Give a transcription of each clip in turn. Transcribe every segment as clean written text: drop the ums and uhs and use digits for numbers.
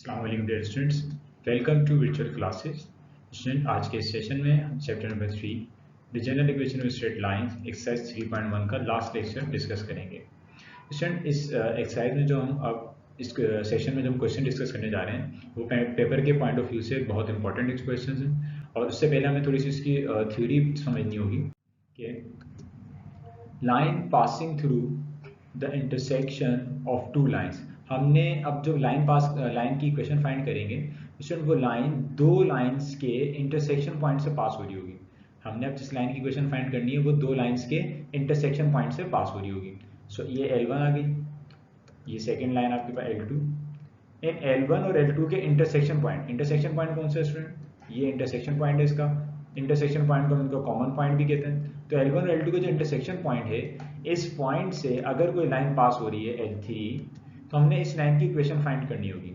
अस्सलाम वालेकुम dear students, welcome to virtual classes. Student, आज के सेशन में हम chapter number 3 the general equation of straight lines exercise 3.1 का लास्ट लेक्चर डिस्कस करेंगे। स्टूडेंट, इस एक्सरसाइज में जो हम अब इस सेशन में जो हम क्वेश्चन डिस्कस करने जा रहे हैं वो पेपर के पॉइंट ऑफ व्यू से बहुत इंपॉर्टेंट क्वेश्चन हैं। और उससे पहले हमें थोड़ी सी इसकी थ्योरी समझनी होगी कि line passing through the intersection of two lines. हमने अब जो लाइन की इक्वेशन फाइंड करेंगे, स्टूडेंट वो लाइन दो लाइंस के इंटरसेक्शन पॉइंट से पास हो रही होगी। हमने अब जिस लाइन की इक्वेशन फाइंड करनी है वो दो लाइंस के इंटरसेक्शन पॉइंट से पास हो रही होगी। सो ये L1 आ गई, ये सेकेंड लाइन आपके पास L2। इन L1 और L2 के इंटरसेक्शन पॉइंट कौन सा है स्टूडेंट? ये इंटरसेक्शन पॉइंट है इसका। इंटरसेक्शन पॉइंट को हम इनका कॉमन पॉइंट भी कहते हैं। तो L1 और L2 का जो इंटरसेक्शन पॉइंट है, इस पॉइंट से अगर कोई लाइन पास हो रही है L3, तो हमने इस लाइन की इक्वेशन फाइंड करनी होगी।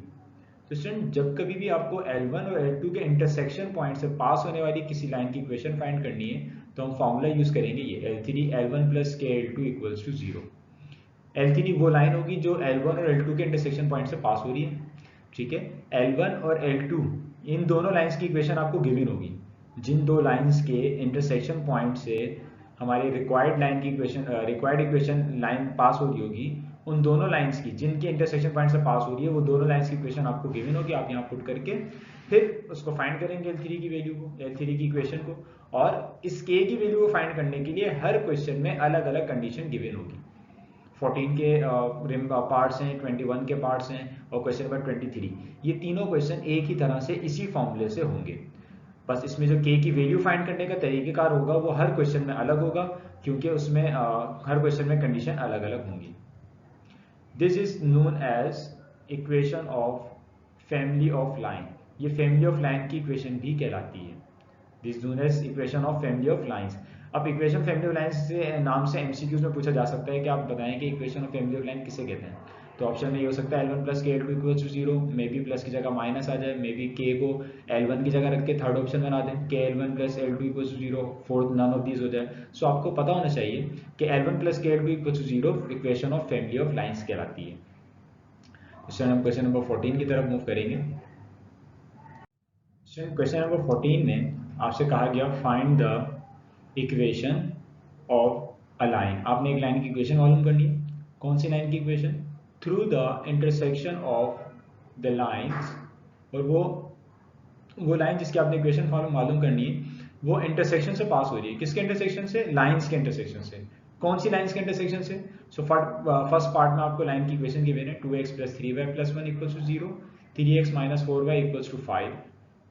तो स्टूडेंट, जब कभी भी आपको L1 और L2 के इंटरसेक्शन पॉइंट से पास होने वाली किसी लाइन की इक्वेशन फाइंड करनी है, तो हम फॉर्मूला यूज करेंगे ये L3 L1 plus k L2 equals to 0। L3 वो लाइन होगी जो L1 और L2 के इंटरसेक्शन पॉइंट से पास हो रही है, ठीक है। L1 और L2 इन दोनों लाइंस की इक्वेशन आपको गिवन होगी। जिन दो लाइंस के इंटरसेक्शन पॉइंट से हमारी रिक्वायर्ड इक्वेशन लाइन पास हो रही होगी, उन दोनों लाइंस की जिनके इंटरसेक्शन पॉइंट से पास हो रही है वो दोनों लाइंस की इक्वेशन आपको गिवन होगी। आप यहाँ पुट करके फिर उसको फाइंड करेंगे L3 की वैल्यू को, L3 की इक्वेशन को। और इस K की वैल्यू को फाइंड करने के लिए हर क्वेश्चन में अलग अलग कंडीशन गिवन होगी। 14 के पार्ट्स हैं, 21 के पार्ट्स हैं और क्वेश्चन नंबर 23। ये तीनों क्वेश्चन एक ही तरह से इसी फॉर्मूले से होंगे। बस इसमें जो K की वैल्यू फाइंड करने का तरीकेकार होगा वो हर क्वेश्चन में अलग होगा, क्योंकि उसमें हर क्वेश्चन में कंडीशन अलग अलग होंगी। This is known as equation of family of line. ये फैमिली ऑफ लाइन की इक्वेशन भी कहलाती है। This known as equation of family of lines. अब इक्वेशन फैमिली ऑफ लाइंस से नाम से एमसीक्यूज में पूछा जा सकता है कि आप बताएं कि equation of family of line किसे कहते हैं। तो ऑप्शन में ये हो सकता है L1 plus k L2 equals to 0, may be plus की जगह माइनस आ जाए, मे बी के को L1 की जगह रख के थर्ड ऑप्शन बना दें के L1 plus L2 equals to 0, fourth none of these हो जाए। सो आपको पता होना चाहिए कि L1 plus k L2 equals to 0 equation of family of lines कहलाती है। इससे हम क्वेश्चन नंबर 14 की तरफ मूव करेंगे। क्वेश्चन नंबर 14 में आपसे कहा गया find the equation of a line. आपने एक लाइन की इक्वेशन मालूम करनी है। कौन सी लाइन की equation? Through the intersection of the lines. और वो लाइन जिसकी आपने इक्वेशन मालूम करनी है वो इंटरसेक्शन से पास हो रही है। किसके इंटरसेक्शन से? लाइंस के इंटरसेक्शन से। कौन सी लाइंस के इंटरसेक्शन से? सो फर्स्ट पार्ट में आपको लाइन की इक्वेशन गिवन है 2x plus 3y plus 1 equals to 0, 3x minus 4y equals to 5।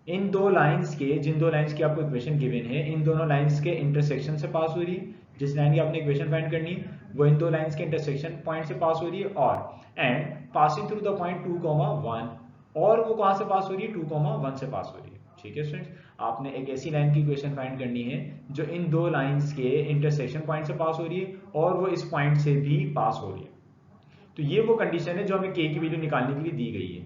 इन दो लाइंस के जिन दो लाइंस की आपको इक्वेशन गिवन है, इन दोनों लाइंस के इंटरसेक्शन से पास हो रही है। जिस लाइन की आपने इक्वेशन फाइंड करनी है वो इन दो लाइंस के इंटरसेक्शन पॉइंट से पास हो रही है, और and passing through the point 2,1। और वो कहां से पास हो रही है? 2,1 से पास हो रही है। ठीक है स्टूडेंट्स, आपने एक ऐसी लाइन की इक्वेशन फाइंड करनी है जो इन दो लाइंस के इंटरसेक्शन पॉइंट से पास हो रही है और वो इस पॉइंट से भी पास हो रही है। तो ये वो कंडीशन है जो हमें K की वैल्यू निकालने के लिए दी गई है।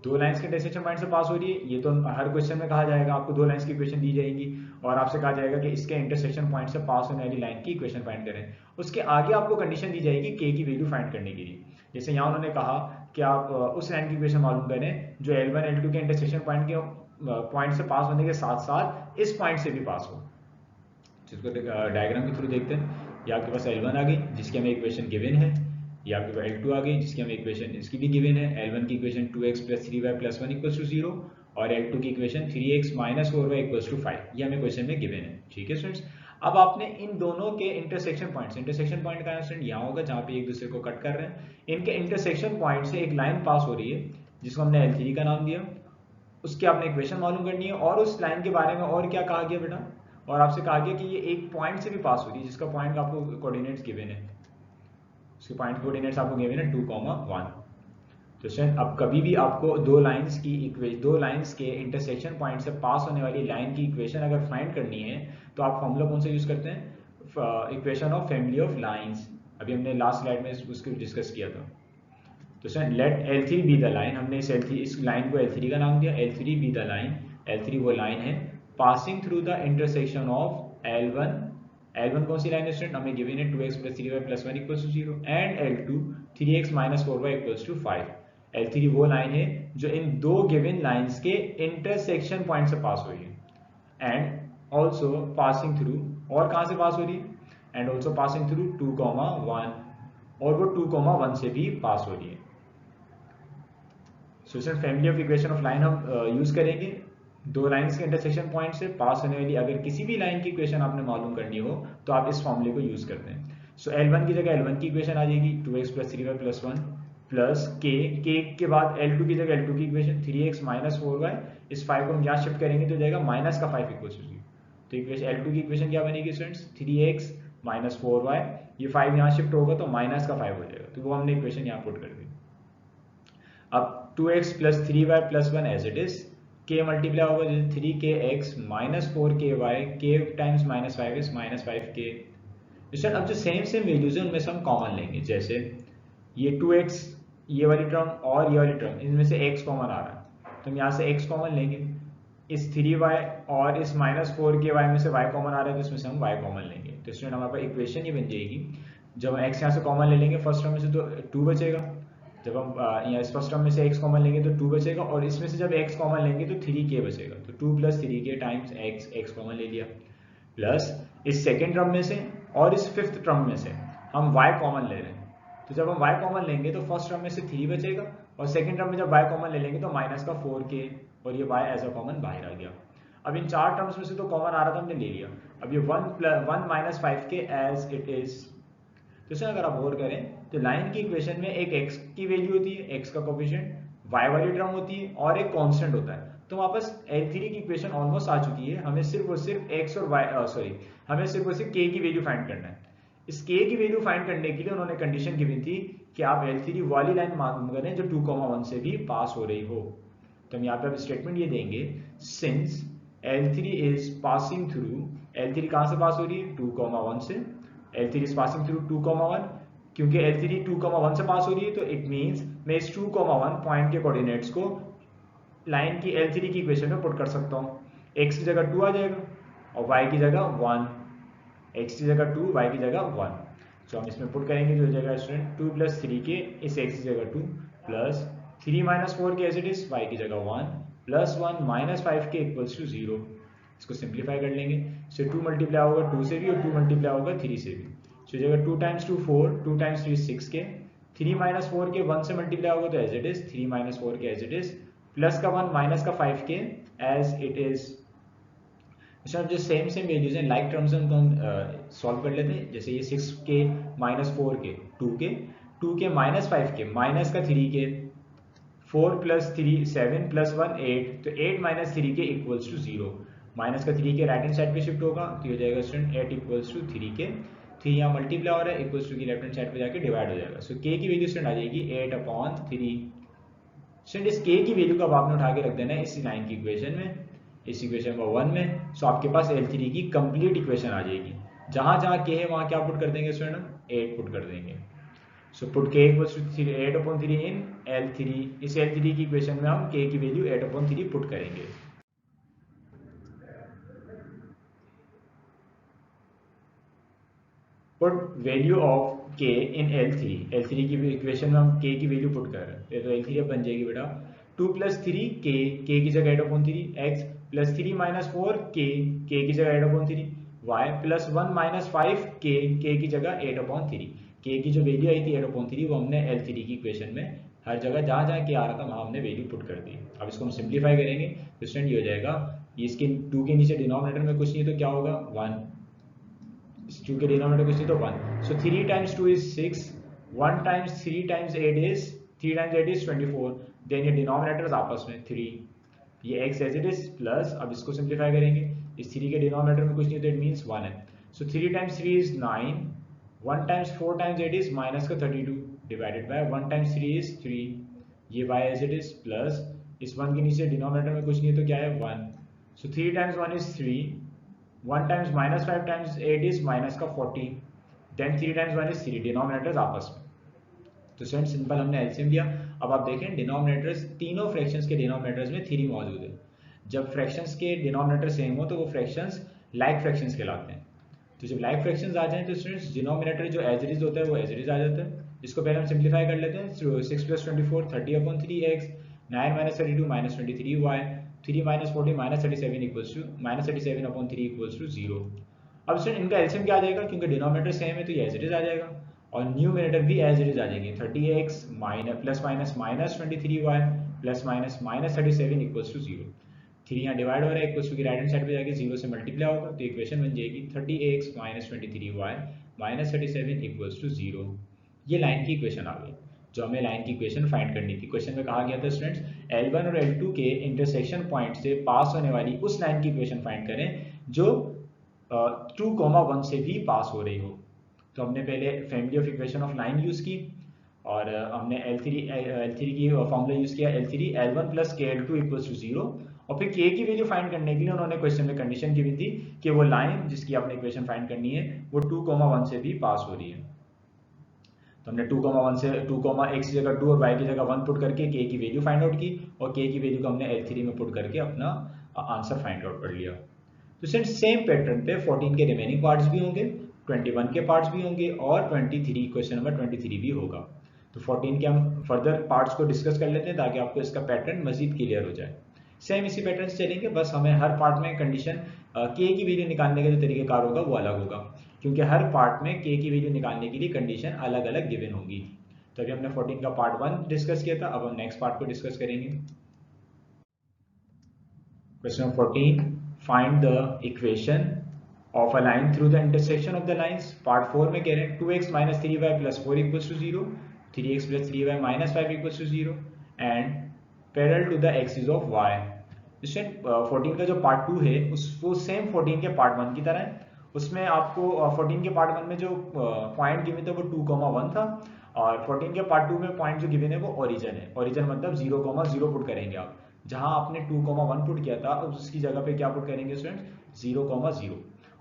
दो लाइंस के इंटरसेक्शन पॉइंट से पास हो रही है, ये तो हर क्वेश्चन में कहा जाएगा। आपको दो लाइंस की इक्वेशन दी जाएगी और आपसे कहा जाएगा कि इसके इंटरसेक्शन पॉइंट से पास होने वाली लाइन की इक्वेशन फाइंड करें। उसके आगे आपको कंडीशन दी जाएगी K की वैल्यू फाइंड करने के लिए। जैसे यहाँ उन्होंने कहा कि आप उस लाइन की इक्वेशन मालूम करें जो L1 L2 के इंटरसेक्शन पॉइंट से पास होने के साथ साथ इस पॉइंट से भी पास हो। जिसको डायग्राम के थ्रू देखते हैं। ये आपके पास L1 आ गई जिसकी हमें इक्वेशन गिवन है, ये आपके पास L2 आ गई जिसकी हमें इक्वेशन इसकी भी गिवन है। L1 की equation 2x plus 3y plus 1 equals to 0 और L2 की equation 3x minus 4y equals to 5। ये हमें क्वेश्चन में गिवन है। ठीक है स्टूडेंट्स, अब आपने इन दोनों के इंटरसेक्शन पॉइंट का स्टूडेंट यहाँ होगा जहाँ पे एक दूसरे को कट कर रहे हैं। इनके इंटरसेक्शन पॉइंट से एक लाइन पास हो रही है जिसको हमने L3 का नाम दिया। उसकी आपने इक्वेशन मालूम करनी है और उस लाइन के बारे में और क्या कहा गया बेटा, और आपसे कहा गया कि ये एक पॉइंट से भी पास हो रही है जिसका पॉइंट आपको कोऑर्डिनेट्स गिवन है। उसके पॉइंट कोऑर्डिनेट्स आपको गिवन है 2,1। तो स्टूडेंट, अब कभी भी आपको दो लाइंस के इंटरसेक्शन पॉइंट से पास होने वाली लाइन की इक्वेशन अगर फाइंड करनी है तो आप फॉर्मूला कौन सा यूज करते हैं? Equation of family of lines. अभी हमने लास्ट स्लाइड में उसको डिस्कस किया था। तो student, let L3 be the line. हमने इस लाइन को L3 का नाम दिया। L3 be the line. L3 वो लाइन है passing through the intersection of L1 कौन सी लाइन है स्टूडेंट? हमें गिवन है 2x plus 3y plus 1 equals to 0 and L2 3x minus 4y equals to 5। L3 वो लाइन है जो इन दो गिवन लाइंस के इंटरसेक्शन पॉइंट से पास हो रही है एंड ऑल्सो पासिंग थ्रू, और कहाँ से पास हो रही है, एंड ऑल्सो पासिंग थ्रू 2,1, और वो 2,1 से भी पास हो रही है। सो इसमें family of equation of line हम यूज करेंगे दो लाइंस के इंटरसेक्शन पॉइंट से पास होने वाली अगर किसी भी लाइन की इक्वेशन आपने मालूम करनी हो तो आप इस फॉर्मूले को यूज करते हैं। सो L1 की जगह L1 की इक्वेशन आ जाएगी 2x + 3y + 1 प्लस k के बाद L2 की जगह L2 की इक्वेशन 3x - 4y, इस 5 को हम यहाँ शिफ्ट करेंगे तो जाएगा -5 = 0। तो इक्वेशन L2 की इक्वेशन क्या बनेगी स्टूडेंट्स, 3x - 4y, ये 5 यहाँ शिफ्ट होगा तो -5 हो जाएगा, तो वो हमने इक्वेशन यहाँ पुट कर दी। अब 2x + 3y + 1 as it is, k multiply होगा 3kx - 4ky, k times -5 - 5k। अब जो सेम वैल्यूज है उनमें से हम कॉमन लेंगे, जैसे ये 2x ये वाली टर्म और ये वाली टर्म, इनमें से x कॉमन आ रहा है तो हम यहाँ से x कॉमन लेंगे, इस 3y और इस -4ky में से y कॉमन आ रहा है तो इसमें से हम y कॉमन लेंगे। तो स्टूडेंट हमारे पास इक्वेशन ये बन जाएगी, जब हम x यहाँ से कॉमन ले लेंगे फर्स्ट टर्म में से तो 2 बचेगा, जब हम यहाँ इस फर्स्ट टर्म में से x कॉमन लेंगे तो 2 बचेगा, और इसमें से जब x कॉमन लेंगे तो 3k बचेगा, तो 2 + 3k टाइम्स x कॉमन ले लिया, प्लस इस सेकेंड टर्म में से और इस फिफ्थ टर्म में से हम y कॉमन ले रहे हैं, तो जब हम y कॉमन लेंगे तो फर्स्ट टर्म में से 3 बचेगा, और सेकेंड टर्म में जब y कॉमन ले लेंगे तो -4k, और ये y एज अ कॉमन बाहर आ गया। अब इन चार टर्म्स में से तो कॉमन आ रहा था हमने ले लिया, अब ये 1 - 5k एज इट इज। तो इसमें अगर आप गौर करें तो लाइन की इक्वेशन में एक x की वैल्यू होती है, x का कोफिशिएंट, y वाली टर्म होती है और एक कांस्टेंट होता है। तो वहां पास L3 की इक्वेशन ऑलमोस्ट आ चुकी है, हमें सिर्फ और सिर्फ x और y हमें सिर्फ और सिर्फ k की वैल्यू फाइंड करना है। इस k की वैल्यू फाइंड करने के लिए उन्होंने कंडीशन गिवन थी कि आप L3 वाली लाइन मालूम करें जो 2,1 से भी पास हो रही हो। तो हम यहाँ पे अब स्टेटमेंट ये देंगे, since L3 is passing through, L3 कहाँ से पास हो रही है 2,1 से, L3 इज पासिंग थ्रू 2,1, क्योंकि L3 2,1 से पास हो रही है तो इट मींस मैं इस 2,1 पॉइंट के कोऑर्डिनेट्स को लाइन की L3 की इक्वेशन में पुट कर सकता हूँ। x की जगह 2 आ जाएगा और y की जगह 1, x की जगह 2, y की जगह 1। तो हम इसमें पुट करेंगे तो हो जाएगा स्टूडेंट 2 + 3k, इस x की जगह 2 plus 3 - 4k as it is, y की जगह 1 प्लस 1 - 5k = 0। इसको सिंप्लीफाई कर लेंगे, so 2 मल्टीप्लाई होगा 2 से भी और 2 मल्टीप्लाई होगा 3 से भी, so जगह 2 × 2 4, 2 × 3 6k, 3 - 4k 1 से मल्टीप्लाई होगा तो as it is 3 - 4k as it is, plus का 1 माइनस का 5k एज इट इज। अब जो सेम वैल्यूज हैं लाइक टर्म्स उनको हम सॉल्व कर लेते हैं, जैसे ये 6k - 4k 2k, 2k - 5k minus का 3k, 4 + 3 7 + 1 8, तो 8 - 3k = 0, माइनस का 3k राइट हैंड साइड पे शिफ्ट होगा तो ये हो जाएगा स्टूडेंट 8 = 3k, 3 यहाँ मल्टीप्लाई हो रहा है इक्वल्स टू की लेफ्ट हैंड साइड पे जाके डिवाइड हो जाएगा। सो k की वैल्यू स्टूडेंट आ जाएगी 8/3। स्टूडेंट इस k की वैल्यू को अब आपने उठा के रख देना है इस लाइन की इक्वेशन में, इस इक्वेशन नंबर 1 में। सो आपके पास L3 की कंप्लीट इक्वेशन आ जाएगी, जहां जहां k है वहां क्या पुट कर देंगे स्टूडेंट, 8 पुट कर देंगे। सो पुट k = 8/3 इन L3, इस L3 की इक्वेशन में हम k की वैल्यू 8/3 पुट करेंगे। Put value of k in L3, L3 की इक्वेशन में हम k की वैल्यू पुट कर रहे हैं, तो L3 अब बन जाएगी बेटा 2 + 3k, k की जगह 8/3, x प्लस 3 - 4k, k की जगह 8/3, y प्लस 1 - 5k, k की जगह 8/3। k की जो वैल्यू आई थी 8/3 वो हमने L3 की इक्वेशन में हर जगह जहाँ जहाँ k आ रहा था वहाँ हमने वैल्यू पुट कर दी। अब इसको हम सिंप्लीफाई करेंगे तो स्टूडेंट ये हो जाएगा, इसके 2 के नीचे डिनोमिनेटर में कुछ नहीं है तो क्या होगा 1, 2 के डिनोमिनेटर कुछ नहीं तो 1, so 3 × 2 is 6, 1 × 3 × 8 is 3 × 8 is 24, then ये डिनोमिनेटर्स आपस में 3, ये x as it is plus, अब इसको सिंप्लीफाई करेंगे, इस 3 के डिनोमिनेटर में कुछ नहीं तो इट मींस 1 है, so 3 × 3 is 9, 1 × 4 × 8 is -32 divided by 1 × 3 is 3, ये y as it is plus इस 1 के नीचे डिनोमिनेटर में कुछ नहीं तो क्या है 1, so 3 × 1 is 3, 1 × -5 × 8 is -40, then 3 × 1 is 3, denominators आपस में। तो स्टूडेंट सिंपल हमने एलसीएम लिया। अब आप देखें डिनोमिनेटर्स, तीनों फ्रैक्शंस के डिनोमिनेटर्स में 3 मौजूद है। जब फ्रैक्शंस के डिनोमिनेटर सेम हो तो वो फ्रैक्शंस लाइक फ्रैक्शंस कहलाते हैं। तो जब लाइक फ्रैक्शंस आ जाएं तो स्टूडेंट्स डिनोमिनेटर जो एज इट इज होता है वो एज इट इज आ जाता है, इसको पहले हम सिंप्लीफाई कर लेते हैं। 6 + 24 30/3x, 9 - 32 -23y, 3 - 40 -37 -37/3 = 0। अब स्टूडेंट इनका एलसीएम क्या आ जाएगा, क्योंकि डिनोमिनेटर सेम है तो ये एज इट इज आ जाएगा और न्यूमरेटर भी एज इट इज आ जाएगी। 30x plus minus -23y plus minus -37 = 0। 3 यहाँ डिवाइड हो रहा है, इक्वल्स टू की राइट हैंड साइड पे जाके 0 से मल्टीप्लाई होगा तो इक्वेशन बन जाएगी 30x - 23y -37 = 0। ये लाइन की इक्वेशन आ गई जो हमें लाइन की इक्वेशन फाइंड करनी थी। क्वेश्चन में कहा गया था स्टूडेंट्स L1 और L2 के इंटरसेक्शन पॉइंट से पास होने वाली उस लाइन की इक्वेशन फाइंड करें जो 2,1 से भी पास हो रही हो। तो हमने पहले family of equation of line use की और हमने L3 की फॉर्मूला यूज किया L3 L1 + KL2 = 0 और फिर K की वैल्यू फाइंड करने के लिए उन्होंने क्वेश्चन में कंडीशन की हुई थी कि वो लाइन जिसकी आपने इक्वेशन फाइंड करनी है वो 2,1 से भी पास हो रही है। तो हमने 2,1 से 2,x की जगह 2 और y की जगह 1 पुट करके K की वैल्यू फाइंड आउट की और K की वैल्यू को हमने L3 में पुट करके अपना आंसर फाइंड आउट कर लिया। तो सेम पैटर्न पे 14 के रिमेनिंग पार्ट्स भी होंगे, 21 के पार्ट्स भी होंगे और 23 क्वेश्चन नंबर 23 भी होगा। तो 14 के हम फर्दर पार्ट्स को डिस्कस कर लेते हैं ताकि आपको इसका पैटर्न मजीद क्लियर हो जाए। सेम इसी पैटर्न से चलेंगे, बस हमें हर पार्ट में कंडीशन K की वैल्यू निकालने का जो तरीकेकार होगा वो अलग होगा, क्योंकि हर पार्ट में K की वैल्यू निकालने के लिए कंडीशन अलग अलग गिवन होगी। तो अभी हमने 14 का पार्ट 1 डिस्कस किया था, अब हम नेक्स्ट पार्ट को डिस्कस करेंगे। Question 14, find the equation of a line through the intersection of the lines. Part 4 में कह रहे हैं 2x - 3y + 4 = 0, 3x + 3y - 5 = 0 and parallel to the axis of y। 14 का जो पार्ट 2 है वो सेम 14 के पार्ट 1 की तरह है। उसमें आपको 14 के पार्ट 1 में जो पॉइंट गिवन था वो 2,1 था और 14 के पार्ट 2 में पॉइंट जो गिवन है वो ओरिजिन है। ओरिजिन मतलब 0,0 पुट करेंगे आप, जहां आपने 2,1 पुट किया था उसकी जगह पे क्या पुट करेंगे स्टूडेंट्स 0,0।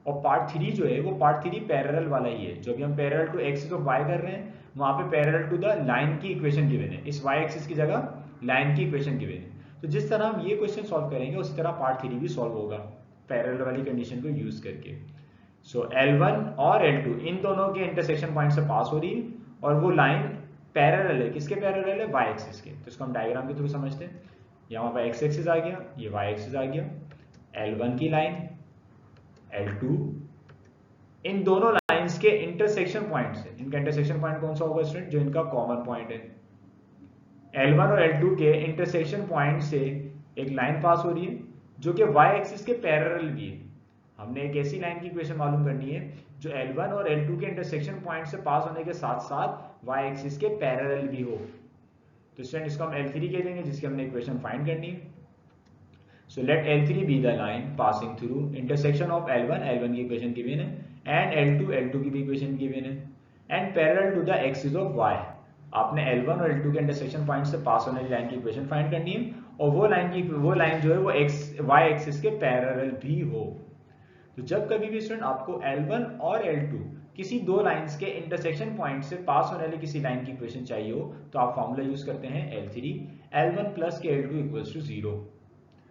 और पार्ट 3 जो है वो पार्ट 3 पैरेलल वाला ही है। जो भी हम parallel to axis of y कर रहे हैं वहां पे पैरेलल टू द लाइन की इक्वेशन गिवन है, इस y एक्सिस की जगह लाइन की इक्वेशन गिवन है। तो जिस तरह हम ये क्वेश्चन सॉल्व करेंगे उसी तरह पार्ट 3 भी सॉल्व होगा पैरेलल वाली कंडीशन को यूज करके। सो L1 और L2 इन दोनों के इंटरसेक्शन पॉइंट से पास हो रही है और वो लाइन पैरेलल है, किसके पैरेलल है, y एक्सिस के। तो इसको हम डायग्राम के थ्रू समझते हैं। यहाँ पर x एक्सिस आ गया, ये y एक्सिस आ गया, L1 की लाइन L2, इन दोनों लाइंस के इंटरसेक्शन पॉइंट से, इनका इंटरसेक्शन पॉइंट कौन सा होगा स्टूडेंट, जो इनका कॉमन पॉइंट है। L1 और L2 के इंटरसेक्शन पॉइंट से एक लाइन पास हो रही है जो कि y एक्सिस के पैरेलल भी है। हमने एक ऐसी लाइन की इक्वेशन मालूम करनी है जो L1 और L2 के इंटरसेक्शन पॉइंट से पास होने के साथ साथ y एक्सिस के पैरेलल भी हो। तो स्टूडेंट इसको हम L3 कह देंगे जिसकी हमने इक्वेशन फाइंड करनी है। So let L3 be the line passing through intersection of L1, L1 की इक्वेशन गिवन है, and L2, L2 की भी इक्वेशन गिवन है, and parallel to the axis of y। आपने L1 और L2 के इंटरसेक्शन पॉइंट से पास होने वाली लाइन की इक्वेशन फाइंड करनी है और वो लाइन जो है वो y एक्सिस के पैरेलल भी हो। तो जब कभी भी स्टूडेंट आपको L1 और L2 किसी दो लाइंस के इंटरसेक्शन पॉइंट से पास होने वाली किसी लाइन की इक्वेशन चाहिए हो तो आप फॉर्मूला यूज करते हैं L3 L1 + KL2 = 0।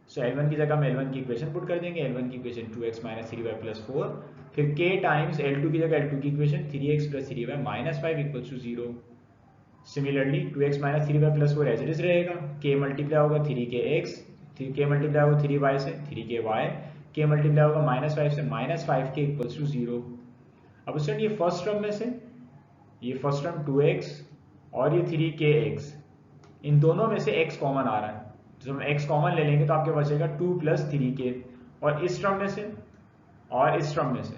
सो L1 की जगह हम L1 की इक्वेशन पुट कर देंगे। L1 की इक्वेशन 2x - 3y + 4, फिर K टाइम्स L2 की जगह L2 की equation 3x + 3y - 5 = 0। Similarly 2x - 3y + 4 as it is रहेगा, K मल्टीप्लाई होगा 3kx, K मल्टीप्लाई होगा 3y से 3ky, K मल्टीप्लाई होगा -5 से -5k = 0। अब स्टूडेंट ये फर्स्ट टर्म में से ये फर्स्ट टर्म 2x और ये 3kx, इन दोनों में से x कॉमन आ रहा है। जब हम x कॉमन ले लेंगे तो आपके बचेगा 2 + 3k और इस टर्म में से और इस टर्म में से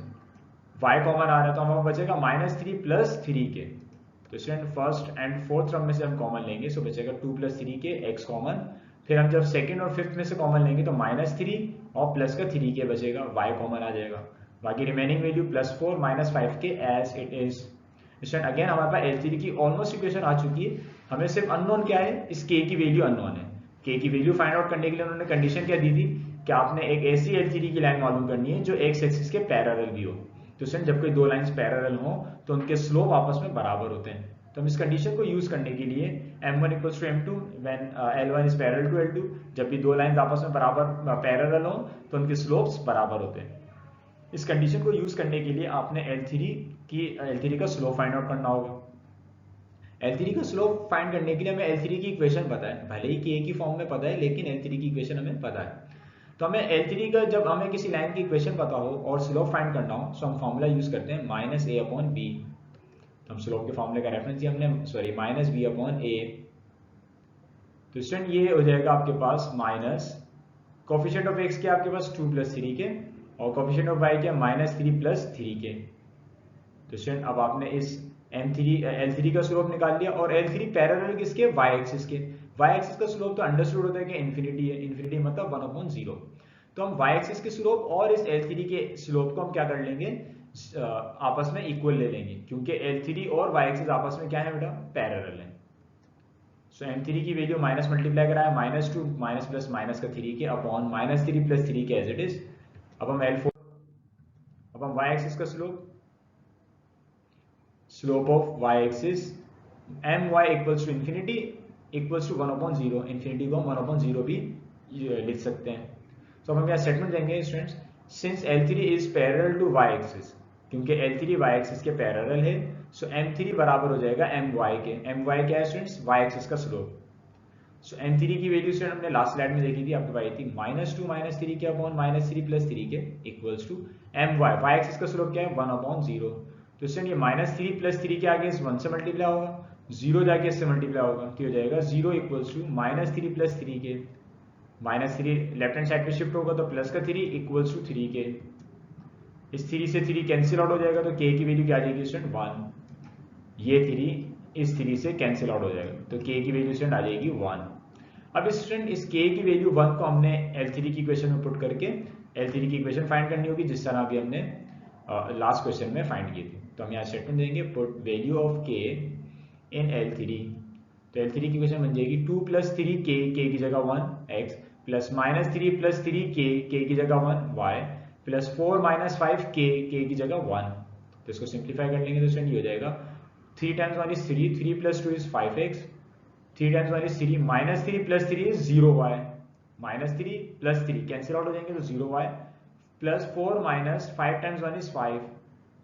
y कॉमन आ रहा है तो हमारा बचेगा -3 + 3k। तो student first and fourth term में से हम कॉमन लेंगे सो बचेगा 2 + 3k x कॉमन। फिर हम जब सेकंड और फिफ्थ में से कॉमन लेंगे तो -3 और प्लस का 3k बचेगा, y कॉमन आ जाएगा। बाकी remaining value +4 - 5k as it is. Student again हमारे पास L3 की ऑलमोस्ट इक्वेशन आ चुकी है, हमें सिर्फ अननोन क्या है, इस k की वैल्यू अननोन है। k की वैल्यू फाइंड आउट करने के लिए उन्होंने कंडीशन क्या दी थी कि आपने एक ऐसी L3 की लाइन मालूम करनी है जो x एक्सिस के पैरेलल भी हो। तो स्टूडेंट जब कोई दो लाइंस पैरेलल हो तो उनके स्लोप आपस में बराबर होते हैं। तो हम इस कंडीशन को यूज करने के लिए m1 = m2 when L1 is parallel to L2, जब भी दो लाइंस आपस में बराबर पैरेलल हो तो उनके स्लोप्स बराबर होते हैं। इस कंडीशन को यूज करने के लिए आपने L3 का स्लोप फाइंड आउट करना होगा। L3 का स्लोप फाइंड करने के लिए हमें L3 की इक्वेशन पता है, भले ही K की फॉर्म में पता है लेकिन L3 की इक्वेशन हमें पता है। तो हमें L3 का जब हमें किसी लाइन की इक्वेशन पता हो और स्लोप फाइंड करना हो तो हम फॉर्मूला यूज करते हैं -a/b। हम स्लोप के फॉर्मूले का रेफरेंस दिया हमने, सॉरी -b/a। तो स्टूडेंट ये हो जाएगा आपके पास माइनस कोफिशिएंट ऑफ x के आपके पास 2 + 3 के और कोफिशिएंट ऑफ y के -3 + 3 के। तो स्टूडेंट अब आपने इस L3 का स्लोप निकाल लिया और L3 पैरेलल किसके, y एक्सिस के। y एक्सिस का स्लोप तो अंडरस्टूड होता है कि इन्फिनिटी है, इन्फिनिटी मतलब 1/0। तो हम y एक्सिस के स्लोप और इस L3 के स्लोप को हम क्या कर लेंगे, आपस में इक्वल ले लेंगे, क्योंकि L3 और y एक्सिस आपस में क्या है बेटा, पैरेलल है। सो M3 की वैल्यू माइनस मल्टीप्लाई कराया -2 माइनस प्लस माइनस का 3 के अपॉन -3 + 3 के एज इट इज। अब हम y एक्सिस का slope of y axis my equals to infinity equals to 1/0, infinity को हम 1/0 भी लिख सकते हैं। तो हम यहाँ स्टेटमेंट देंगे students, since L3 is parallel to y axis, क्योंकि L3 y एक्सिस के पैरेलल है, सो M3 बराबर हो जाएगा my के। my क्या है स्टूडेंट्स, y एक्सिस का स्लोप। सो M3 की वैल्यू स्टूडेंट हमने लास्ट स्लाइड में देखी थी, आपको आई थी -2 - 3 के अपॉन -3 + 3 के equals to my, y axis का स्लोप क्या है 1/0। तो स्टूडेंट ये -3 + 3 के आगे इस 1 से मल्टीप्लाई होगा, 0 जाके इससे मल्टीप्लाई होगा, तो हो जाएगा 0 इक्वल्स टू -3 + 3 के, -3 लेफ्ट हैंड साइड पे शिफ्ट होगा तो प्लस का 3 इक्वल्स टू 3 के। इस 3 से 3 कैंसिल आउट हो जाएगा तो k की वैल्यू क्या आ जाएगी स्टूडेंट 1। ये 3 इस 3 से कैंसिल आउट हो जाएगा तो k की वैल्यू स्टूडेंट आ जाएगी 1। अब स्टूडेंट इस k की वैल्यू 1 को हमने L3 की इक्वेशन में पुट करके L3 की इक्वेशन फाइंड करनी होगी, जिस तरह अभी हमने लास्ट क्वेश्चन में फाइंड की थी। तो हम यहाँ स्टेटमेंट देंगे put value of k in L3। तो L3 की इक्वेशन बन जाएगी 2 + 3k, k की जगह 1 x प्लस -3 + 3k, k की जगह 1 y प्लस 4 - 5k, k की जगह 1। तो इसको सिंप्लीफाई कर लेंगे तो स्टूडेंट ये हो जाएगा 3 × 1 = 3, 3 + 2 = 5x, 3 × 1 = 3, -3 + 3 = 0y, -3 + 3 कैंसिल आउट हो जाएंगे तो 0y प्लस 4 - 5 × 1 = 5।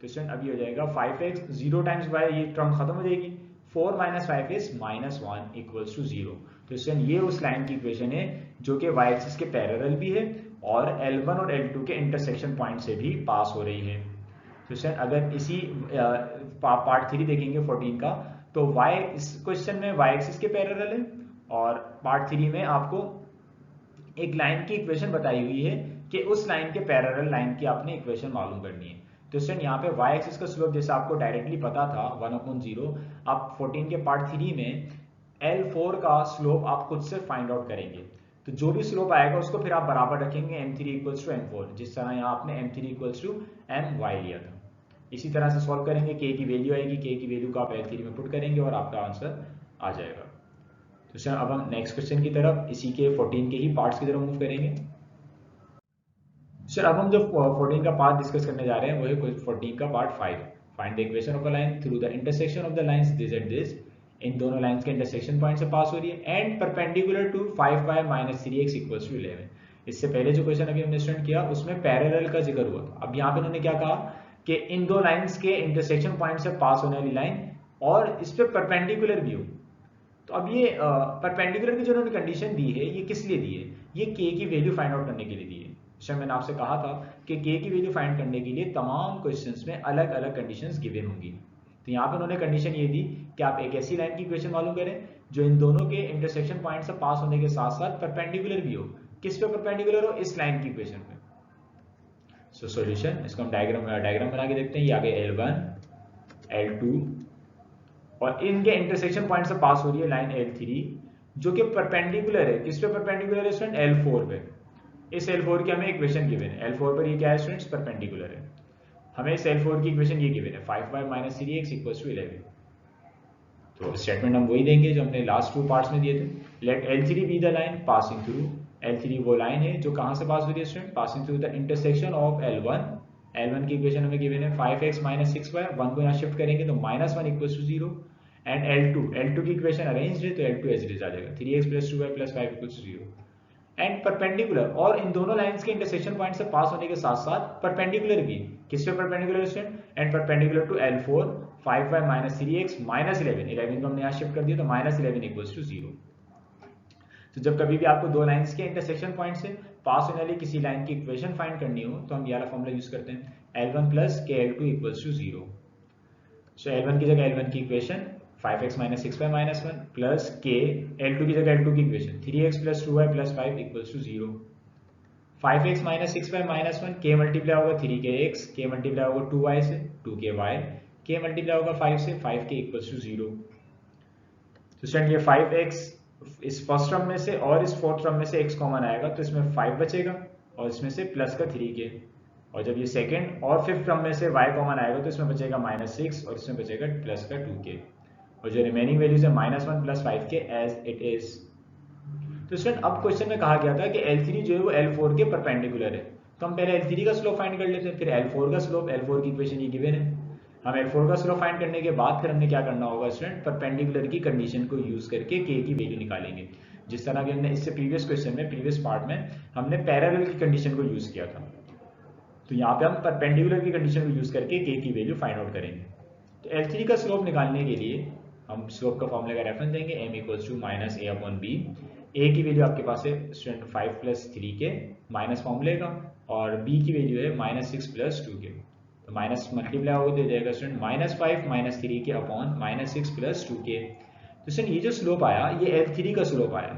तो स्टूडेंट अभी हो जाएगा 5x, 0 × y, ये टर्म खत्म हो जाएगी, 4 - 5 is -1 इक्वल्स टू 0। तो स्टूडेंट ये उस लाइन की इक्वेशन है जो कि y एक्सिस के पैरेलल भी है और L1 और L2 के इंटरसेक्शन पॉइंट से भी पास हो रही है। तो स्टूडेंट अगर इसी पार्ट 3 देखेंगे 14 का, तो y इस क्वेश्चन में y एक्सिस के पैरेलल है और पार्ट 3 में आपको एक लाइन की इक्वेशन बताई हुई है कि उस लाइन के पैरेलल लाइन की आपने इक्वेशन मालूम करनी है। तो स्टूडेंट यहाँ पे y एक्सिस का स्लोप जैसे आपको डायरेक्टली पता था 1/0, आप 14 के पार्ट 3 में L4 का स्लोप आप खुद से फाइंड आउट करेंगे। तो जो भी स्लोप आएगा उसको फिर आप बराबर रखेंगे M3 = M4, जिस तरह यहाँ आपने M3 = My लिया था। इसी तरह से सॉल्व करेंगे, k की वैल्यू आएगी, k की वैल्यू को आप L3 में पुट करेंगे और आपका आंसर आ जाएगा। तो सर अब हम नेक्स्ट क्वेश्चन की तरफ, इसी के 14 के ही पार्ट्स की तरफ मूव करेंगे। सर अब हम जो 14 का पार्ट डिस्कस करने जा रहे हैं वो है 14 का part 5, find the equation of a line through the intersection of the lines this and this. इन दोनों लाइंस के इंटरसेक्शन पॉइंट से पास हो रही है and perpendicular to 5y - 3x = 11। इससे पहले जो क्वेश्चन अभी हमने स्टूडेंट किया उसमें पैरेलल का जिक्र हुआ था। अब यहाँ पे उन्होंने क्या कहा कि इन दो लाइंस के इंटरसेक्शन पॉइंट से पास होने वाली लाइन और इस पे परपेंडिकुलर भी हो। तो अब ये परपेंडिकुलर की जो उन्होंने कंडीशन दी है ये किस लिए दी है, ये k की वैल्यू फाइंड आउट करने के लिए दी है। शायद मैंने आपसे कहा था कि k की वैल्यू फाइंड करने के लिए तमाम क्वेश्चंस में अलग अलग कंडीशंस गिवन होंगी। तो यहाँ पे उन्होंने कंडीशन ये दी कि आप एक ऐसी लाइन की इक्वेशन मालूम करें जो इन दोनों के इंटरसेक्शन पॉइंट से पास होने के साथ साथ परपेंडिकुलर भी हो। किस पे परपेंडिकुलर हो, इस लाइन की इक्वेशन पे। सो सॉल्यूशन, इसको हम डायग्राम बना के देखते हैं। ये आगे L1 L2 और इनके इंटरसेक्शन पॉइंट से पास हो रही है लाइन L3 जो कि परपेंडिकुलर है। किस पे परपेंडिकुलर है स्टूडेंट, L4 पे। इस L4 की हमें इक्वेशन गिवन है, L4 पर ये क्या है स्टूडेंट्स, परपेंडिकुलर है। हमें इस L4 की इक्वेशन ये गिवन है 5y - 3x = 11। तो स्टेटमेंट हम वही देंगे जो हमने लास्ट 2 पार्ट्स में दिए थे। Let L3 be the line passing through, L3 वो लाइन है जो कहां से पास हो रही है student, passing through the intersection of L1। L1 की इक्वेशन हमें गिवन है 5x - 6y, 1 को यहाँ शिफ्ट करेंगे तो -1 = 0 एंड L2 की इक्वेशन अरेंज्ड है तो L2 एज इट इज आ जाएगा 3x + 2y + 5 = 0। एंड परपेंडिकुलर, और इन दोनों लाइंस के इंटरसेक्शन पॉइंट से पास होने के साथ साथ परपेंडिकुलर भी। किस पे perpendicular student? And perpendicular to L4 5y minus 3x minus 11 को हमने यहाँ शिफ्ट कर दिया तो माइनस 11 इक्वल्स टू 0। तो जब कभी भी आपको दो लाइंस के इंटरसेक्शन पॉइंट से पास होने वाली किसी लाइन की इक्वेशन फाइंड करनी हो तो हम ये वाला फॉर्मूला यूज करते हैं, L1 plus KL2 equals to 0। So L1 की जगह L1 की equation 5x minus 6y minus 1 plus k, L2 की जगह L2 की equation 3x plus 2y plus 5 equals to 0। 5x minus 6y minus 1, k multiply होगा 3kx, k multiply होगा 2y से 2ky, k multiply होगा 5 से 5k इक्वल्स टू 0। तो student ये 5x इस फर्स्ट टर्म में से और इस फोर्थ टर्म में से x कॉमन आएगा तो इसमें 5 बचेगा और इसमें से प्लस का 3k, और जब ये सेकंड और फिफ्थ टर्म में से y कॉमन आएगा तो इसमें बचेगा -6 और इसमें बचेगा प्लस का 2k, और जो रिमेनिंग वैल्यूज है -1 plus 5k as it is. तो स्टूडेंट अब क्वेश्चन में कहा गया था कि L3 जो है वो L4 के परपेंडिकुलर है, तो हम पहले L3 का स्लोप फाइंड कर लेते हैं, फिर L4 का स्लोप, L4 की इक्वेशन ये गिवन है। हम L4 का स्लोप फाइंड करने के बाद फिर हमने क्या करना होगा स्टूडेंट, परपेंडिकुलर की कंडीशन को यूज करके k की वैल्यू निकालेंगे, जिस तरह कि हमने इससे प्रीवियस क्वेश्चन में प्रीवियस पार्ट में हमने पैरेलल की कंडीशन को यूज किया था। तो यहाँ पे हम परपेंडिकुलर की कंडीशन को यूज करके k की वैल्यू फाइंड आउट करेंगे। तो L3 का स्लोप निकालने के लिए हम स्लोप का फॉर्मूला का रेफरेंस देंगे, m equals to minus a upon b। a की वैल्यू आपके पास है स्टूडेंट 5 प्लस 3k माइनस फॉर्मूले का, और b की वैल्यू है -6 प्लस 2k, तो माइनस मल्टीप्लाई होकर दे जाएगा student -5 minus 3k upon -6 plus 2k। तो स्टूडेंट ये जो स्लोप आया ये L3 का स्लोप आया।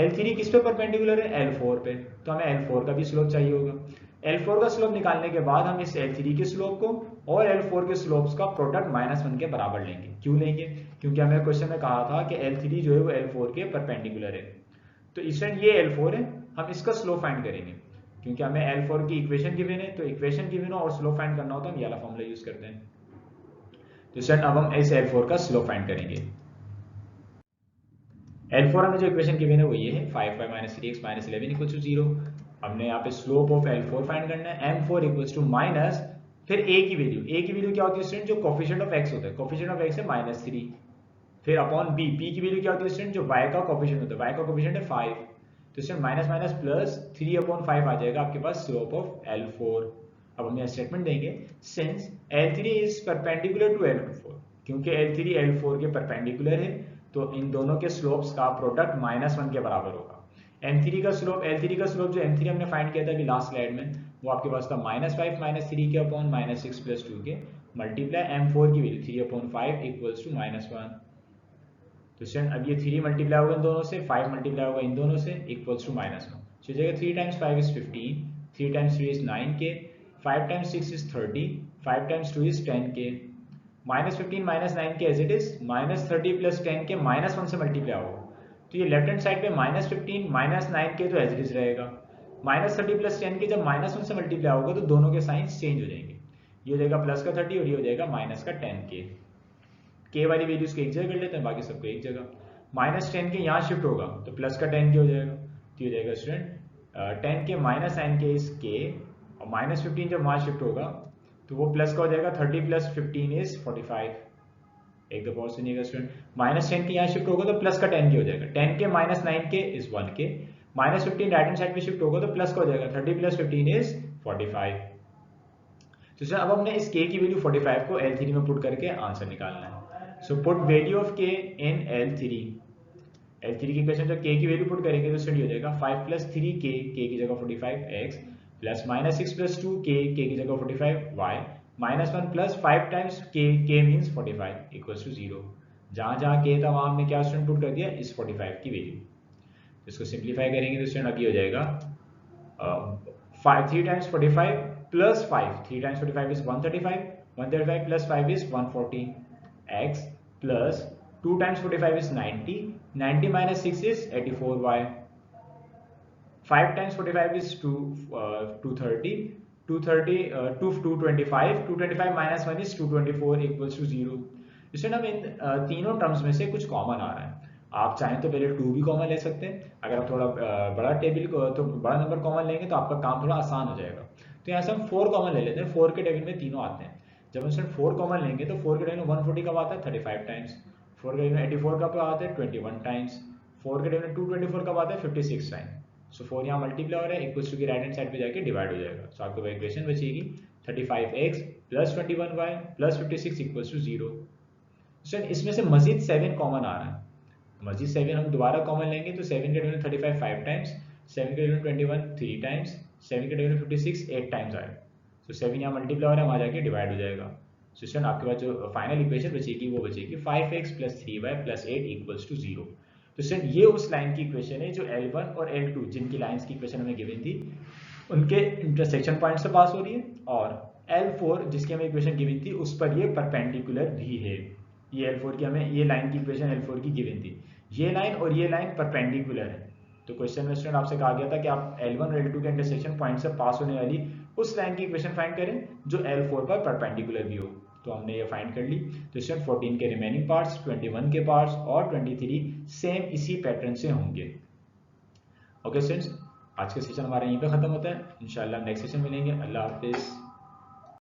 L3 किस पे परपेंडिकुलर है? L4 पे, तो हमें L4 का भी स्लोप चाहिए होगा। L4 का स्लोप निकालने के बाद हम इस L3 के स्लोप को और L4 के स्लोप्स का प्रोडक्ट -1 के बराबर लेंगे। क्यों लेंगे? क्योंकि हमें क्वेश्चन में कहा था कि L3 जो है वो L4 के परपेंडिकुलर है, तो इसमें ये L4 है, हम इसका स्लोप फाइंड करेंगे। क्योंकि हमें L4 की इक्वेशन गिवन है, तो इक्वेशन गिवन हो और स्लोप फाइंड करना हो तो हम ये वाला फॉर्मूला यूज करते हैं। तो स्टूडेंट अब हम इस L4 का स्लोप फाइंड करेंगे। L4 हमें जो इक्वेशन गिवन है वो ये है 5y minus 3x minus 11 equals to 0। हमने यहाँ पे स्लोप ऑफ L4 फाइंड करना है, m4 इक्वल्स टू माइनस, फिर a की वैल्यू क्या होती है स्टूडेंट? जो कोफिशिएंट ऑफ x होता है, कोफिशिएंट ऑफ x है -3, फिर अपॉन b, b की वैल्यू क्या होती है स्टूडेंट? जो y का कोफिशिएंट होता है, y का कोफिशिएंट है 5, तो student minus minus plus 3 upon 5 आ जाएगा आपके पास स्लोप ऑफ L4। अब हम यहाँ स्टेटमेंट देंगे, since L3 is perpendicular to L4, क्योंकि L3 L4 के परपेंडिकुलर है तो इन दोनों के स्लोप्स का प्रोडक्ट -1 के बराबर होगा। L3 का स्लोप जो M3 हमने फाइंड किया था अभी लास्ट स्लाइड में, वो आपके पास था -5 माइनस 3 के अपॉन -6 प्लस 2 के मल्टीप्लाई M4 की वैल्यू 3 अपॉन 5 इक्वल्स टू -1। तो स्टूडेंट अब ये 3 मल्टीप्लाई होगा इन दोनों से, 5 मल्टीप्लाई होगा इन दोनों से, इक्वल्स टू -1। तो जगह 3 times 5 is 15, 3 times 3 is 9k, 5 times 6 is 30, 5 times 2 is 10k, -15 -9k as it is, -30 plus 10k -1 से मल्टीप्लाई होगा, तो ये लेफ्ट हैंड साइड पे -15 -9k तो एज इट इज रहेगा। -30 प्लस 10k जब -1 से मल्टीप्लाई होगा तो दोनों के साइंस चेंज हो जाएंगे, ये हो जाएगा प्लस का 30 और ये हो जाएगा माइनस का 10k। k वाली वैल्यूज को एक जगह कर लेते हैं, बाकी सबको एक जगह। -10k यहाँ शिफ्ट होगा तो प्लस का 10k हो जाएगा, तो ये हो जाएगा student 10k minus 9k is k, और -15 जब वहाँ शिफ्ट होगा तो वो प्लस का हो जाएगा, 30 प्लस 15 इज 45। एक दफा और सुनिएगा स्टूडेंट, -10k यहाँ शिफ्ट होगा तो प्लस का 10k हो जाएगा, 10k minus 9k is 1k, -15 right hand side पे शिफ्ट होगा तो प्लस का हो जाएगा, 30 प्लस 15 इज 45। तो सर अब हमने इस k की वैल्यू 45 को L3 में पुट करके आंसर निकालना है। So put value of k in L3 की इक्वेशन जब k की वैल्यू पुट करेंगे तो स्टूडेंट हो जाएगा 5 प्लस 3k, k की जगह 45x, plus -6 plus 2k, k की जगह 45y, -1 plus 5 times k means 45 equals to 0। जहां जहां k था वहां हमने क्या स्टूडेंट पुट कर दिया, इस 45 की वैल्यू। इसको सिंप्लीफाई करेंगे तो स्टूडेंट अब ये हो जाएगा 3 times 45 plus 5, 3 times 45 is 135, 135 plus 5 is 140, x plus 2 times 45 is 90, 90 minus 6 is 84y, 5 times 45 is 230, 225 minus 1 is 224 equals to 0। इसमें हम इन तीनों टर्म्स में से कुछ कॉमन आ रहा है, आप चाहें तो पहले 2 भी कॉमन ले सकते हैं, अगर आप थोड़ा बड़ा टेबल को तो बड़ा नंबर कॉमन लेंगे तो आपका काम थोड़ा आसान हो जाएगा। तो यहाँ से हम 4 कॉमन ले लेते हैं, 4 के टेबल में तीनों आते हैं। जब हम 4 कॉमन लेंगे तो 4 के टेबल में 140 कब आता है, 35 टाइम्स, 4 के टेबल में 84 कब आता है, 21 टाइम्स, 4 के टेबल में 224 कब आता है, 56 टाइम्स। सो 4 यहाँ मल्टीप्लाई हो रहा है, इक्वल्स टू की राइट हैंड साइड पे जाके डिवाइड हो जाएगा। सो आपके पास इक्वेशन बचेगी 35x plus 21y plus 56 equals to 0। इसमें से मजीद 7 कॉमन आ रहा है, मजीद 7 हम दोबारा कॉमन लेंगे तो 7 के डिवीजन 35 5 टाइम्स, 7 के डिवीजन 21 3 टाइम्स, 7 के डिवीजन 56 8 टाइम्स आएगा। तो 7 यहाँ मल्टीप्लाई हो रहा है, वहाँ जाके डिवाइड हो जाएगा। सो स्टूडेंट आपके पास जो फाइनल इक्वेशन बचेगी वो बचेगी 5x plus 3y plus 8 equals to 0। तो स्टूडेंट ये उस लाइन की इक्वेशन है जो L1 और L2 जिनकी लाइंस की इक्वेशन हमें गिवन थी उनके इंटरसेक्शन पॉइंट से पास हो रही है, और L4 जिसकी हमें इक्वेशन गिवन थी उस पर ये परपेंडिकुलर भी है। ये L4 की हमें ये लाइन की इक्वेशन L4 की गिवन थी, ये लाइन और ये लाइन परपेंडिकुलर है। तो क्वेश्चन में स्टूडेंट आपसे कहा गया था कि आप L1 और L2 के इंटरसेक्शन पॉइंट से पास होने वाली उस लाइन की इक्वेशन फाइंड करें जो L4 पर परपेंडिकुलर भी हो। तो हमने ये फाइंड कर ली। तो स्टूडेंट 14 के रिमेनिंग पार्ट्स, 21 के पार्ट्स और 23 सेम इसी पैटर्न से होंगे। ओके स्टूडेंट्स, आज का सेशन हमारा यहीं पे खत्म होता है। इंशाल्लाह नेक्स्ट सेशन मिलेंगे। अल्लाह हाफिज़।